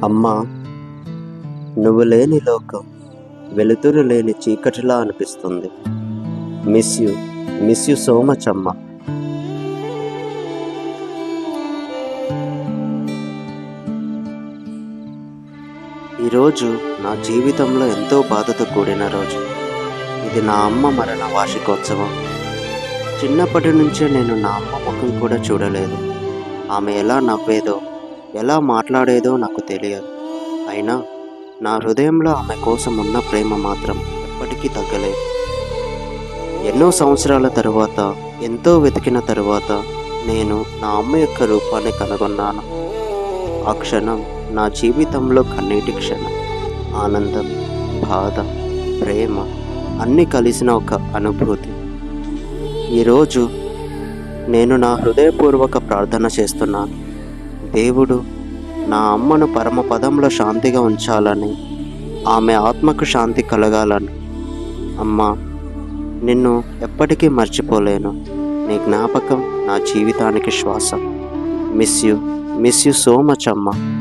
అమ్మా, నువ్వు లేని లోకం వెలుతురు లేని చీకటిలా అనిపిస్తుంది. మిస్ యూ సో మచ్ అమ్మా. ఈరోజు నా జీవితంలో ఎంతో బాధతో కూడిన రోజు. ఇది నా అమ్మ మరణ వార్షికోత్సవం. చిన్నప్పటి నుంచే నేను నా అమ్మ ముఖం కూడా చూడలేదు. ఆమె ఎలా నవ్వేదో, ఎలా మాట్లాడేదో నాకు తెలియదు. అయినా నా హృదయంలో ఆమె కోసం ఉన్న ప్రేమ మాత్రం ఎప్పటికీ తగ్గలేదు. ఎన్నో సంవత్సరాల తరువాత, ఎంతో వెతికిన తరువాత నేను నా అమ్మ యొక్క రూపాన్ని కనుగొన్నాను. ఆ క్షణం నా జీవితంలో కన్నీటి క్షణం. ఆనందం, బాధ, ప్రేమ అన్నీ కలిసిన ఒక అనుభూతి. ఈరోజు నేను నా హృదయపూర్వక ప్రార్థన చేస్తున్నాను. దేవుడు నా అమ్మను పరమపదంలో శాంతిగా ఉంచాలని, ఆమె ఆత్మకు శాంతి కలగాలని. అమ్మా, నిన్ను ఎప్పటికీ మర్చిపోలేను. నీ జ్ఞాపకం నా జీవితానికి శ్వాస. మిస్ యూ సో మచ్ అమ్మా.